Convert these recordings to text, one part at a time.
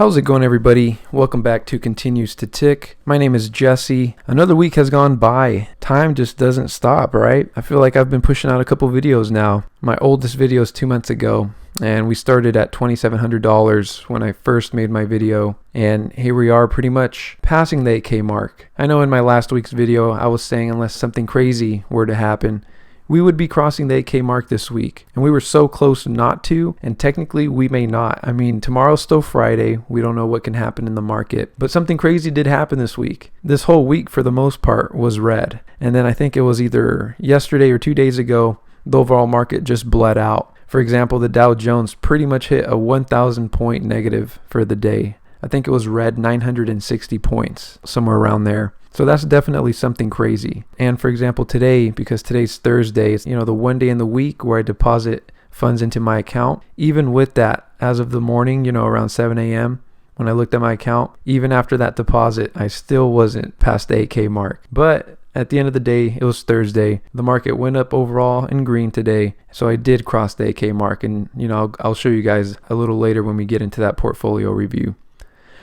How's it going, everybody? Welcome back to Continues to Tick. My name is Jesse. Another week has gone by. Time just doesn't stop, right? I feel like I've been pushing out a couple videos now. My oldest video is 2 months ago, and we started at $2,700 when I first made my video, and here we are pretty much passing the 8K mark. I know in my last week's video I was saying unless something crazy were to happen, we would be crossing the 8K mark this week, and we were so close not to, and technically we may not. I mean, tomorrow's still Friday. We don't know what can happen in the market, but something crazy did happen this week. This whole week, for the most part, was red, and then I think it was either yesterday or 2 days ago, the overall market just bled out. For example, the Dow Jones pretty much hit a 1,000 point negative for the day. I think it was red 960 points, somewhere around there. So that's definitely something crazy. And for example, today, because today's Thursday, it's, the one day in the week where I deposit funds into my account. Even with that, as of the morning, around 7 a.m., when I looked at my account, even after that deposit, I still wasn't past the 8K mark. But at the end of the day, it was Thursday. The market went up overall in green today. So I did cross the 8K mark. And, I'll show you guys a little later when we get into that portfolio review.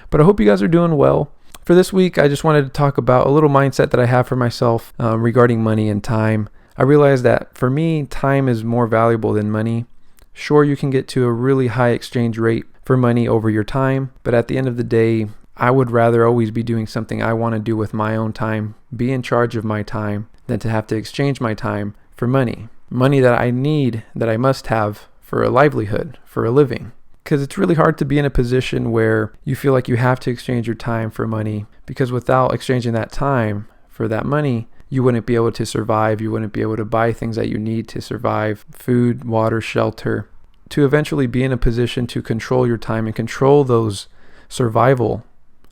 But I hope you guys are doing well. For this week, I just wanted to talk about a little mindset that I have for myself regarding money and time. I realized that for me, time is more valuable than money. Sure, you can get to a really high exchange rate for money over your time, but at the end of the day, I would rather always be doing something I want to do with my own time, be in charge of my time, than to have to exchange my time for money. Money that I need, that I must have for a livelihood, for a living. Because it's really hard to be in a position where you feel like you have to exchange your time for money, because without exchanging that time for that money, you wouldn't be able to survive. You wouldn't be able to buy things that you need to survive: food, water, shelter. To eventually be in a position to control your time and control those survival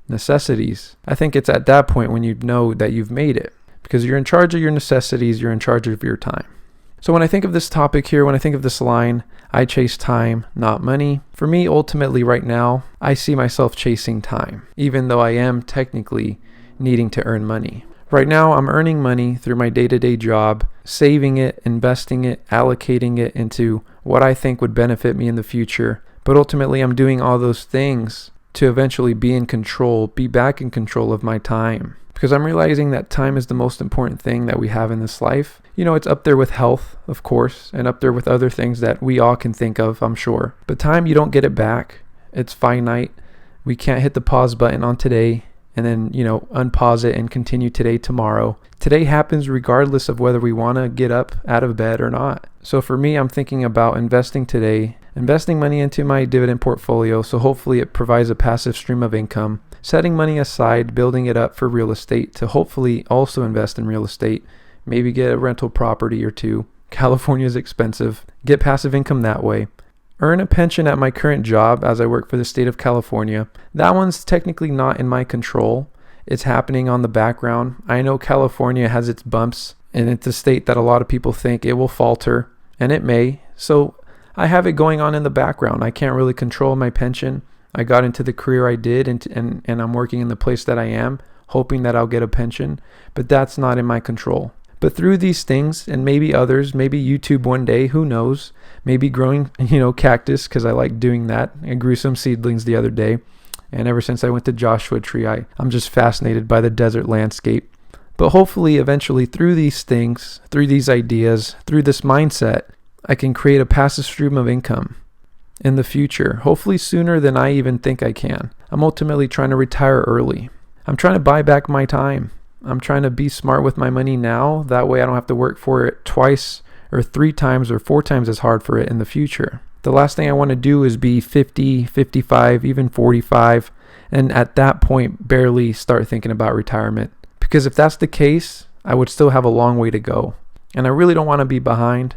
necessities, I think it's at that point when you know that you've made it, because you're in charge of your necessities, you're in charge of your time. So when I think of this topic here, when I think of this line, I chase time, not money. For me, ultimately right now, I see myself chasing time, even though I am technically needing to earn money. Right now, I'm earning money through my day-to-day job, saving it, investing it, allocating it into what I think would benefit me in the future. But ultimately, I'm doing all those things to eventually be in control, be back in control of my time. Because I'm realizing that time is the most important thing that we have in this life. It's up there with health, of course, and up there with other things that we all can think of, I'm sure. But time, you don't get it back. It's finite. We can't hit the pause button on today and then, unpause it and continue today tomorrow. Today happens regardless of whether we want to get up out of bed or not. So for me, I'm thinking about investing today, investing money into my dividend portfolio, so hopefully it provides a passive stream of income, setting money aside, building it up for real estate to hopefully also invest in real estate, maybe get a rental property or two. California is expensive. Get passive income that way. Earn a pension at my current job as I work for the state of California. That one's technically not in my control. It's happening on the background. I know California has its bumps, and it's a state that a lot of people think it will falter, and it may. So I have it going on in the background. I can't really control my pension. I got into the career I did, and I'm working in the place that I am, hoping that I'll get a pension, but that's not in my control. But through these things, and maybe others, maybe YouTube one day, who knows, maybe growing, cactus, because I like doing that. I grew some seedlings the other day, and ever since I went to Joshua Tree, I'm just fascinated by the desert landscape. But hopefully, eventually, through these things, through these ideas, through this mindset, I can create a passive stream of income in the future, hopefully sooner than I even think I can. I'm ultimately trying to retire early. I'm trying to buy back my time. I'm trying to be smart with my money now. That way I don't have to work for it twice or 3 times or 4 times as hard for it in the future. The last thing I want to do is be 50, 55, even 45, and at that point barely start thinking about retirement. Because if that's the case, I would still have a long way to go. And I really don't want to be behind.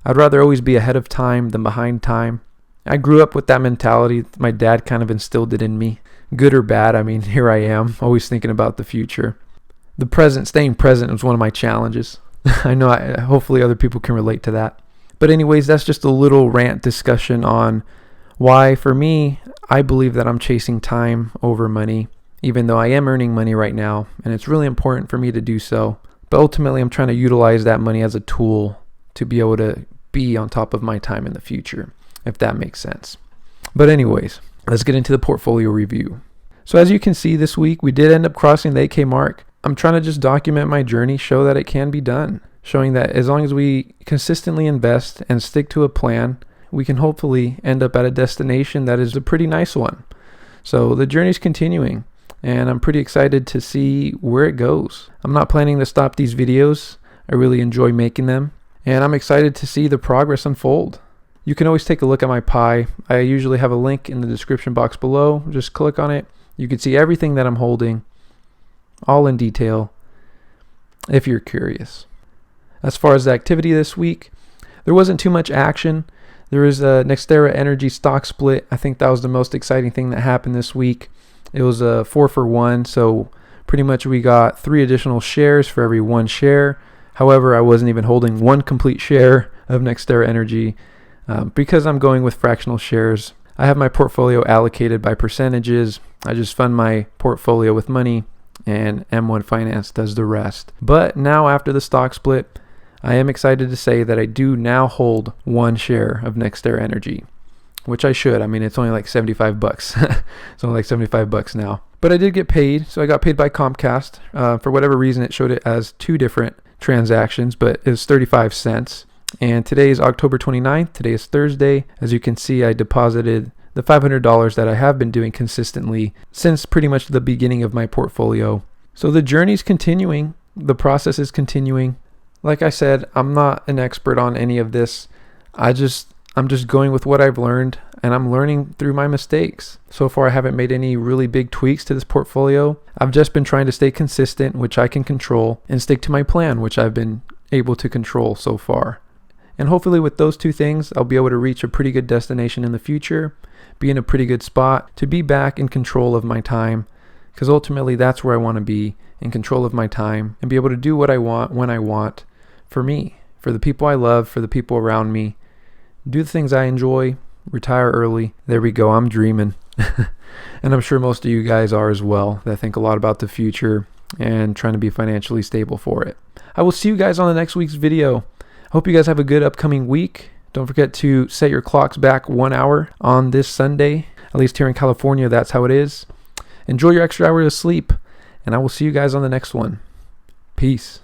I'd rather always be ahead of time than behind time. I grew up with that mentality. My dad kind of instilled it in me. Good or bad, here I am, always thinking about the future. The present, staying present was one of my challenges. I know hopefully other people can relate to that. But anyways, that's just a little rant discussion on why, for me, I believe that I'm chasing time over money, even though I am earning money right now, and it's really important for me to do so. But ultimately, I'm trying to utilize that money as a tool to be able to be on top of my time in the future, if that makes sense. But anyways, let's get into the portfolio review. So as you can see, this week we did end up crossing the 8K mark. I'm trying to just document my journey, show that it can be done, showing that as long as we consistently invest and stick to a plan, we can hopefully end up at a destination that is a pretty nice one. So the journey's continuing, and I'm pretty excited to see where it goes. I'm not planning to stop these videos. I really enjoy making them, and I'm excited to see the progress unfold. You can always take a look at my pie. I usually have a link in the description box below. Just click on it. You can see everything that I'm holding, all in detail, if you're curious. As far as the activity this week, there wasn't too much action. There was a NextEra Energy stock split. I think that was the most exciting thing that happened this week. It was a 4-for-1, so pretty much we got 3 additional shares for every 1 share. However, I wasn't even holding 1 complete share of NextEra Energy because I'm going with fractional shares. I have my portfolio allocated by percentages. I just fund my portfolio with money, and M1 Finance does the rest. But now after the stock split, I am excited to say that I do now hold 1 share of NextEra Energy, which I should. I mean, it's only like $75. It's only like $75 now. But I did get paid, so I got paid by Comcast. For whatever reason, it showed it as 2 different transactions, but it was 35 cents. And today is October 29th. Today is Thursday. As you can see, I deposited the $500 that I have been doing consistently since pretty much the beginning of my portfolio. So the journey's continuing. The process is continuing. Like I said, I'm not an expert on any of this. I'm just going with what I've learned, and I'm learning through my mistakes. So far, I haven't made any really big tweaks to this portfolio. I've just been trying to stay consistent, which I can control, and stick to my plan, which I've been able to control so far. And hopefully with those 2 things, I'll be able to reach a pretty good destination in the future, be in a pretty good spot to be back in control of my time, because ultimately that's where I want to be, in control of my time, and be able to do what I want when I want, for me, for the people I love, for the people around me, do the things I enjoy, retire early. There we go, I'm dreaming. And I'm sure most of you guys are as well, that think a lot about the future and trying to be financially stable for it. I will see you guys on the next week's video. Hope you guys have a good upcoming week. Don't forget to set your clocks back 1 hour on this Sunday. At least here in California, that's how it is. Enjoy your extra hour of sleep, and I will see you guys on the next one. Peace.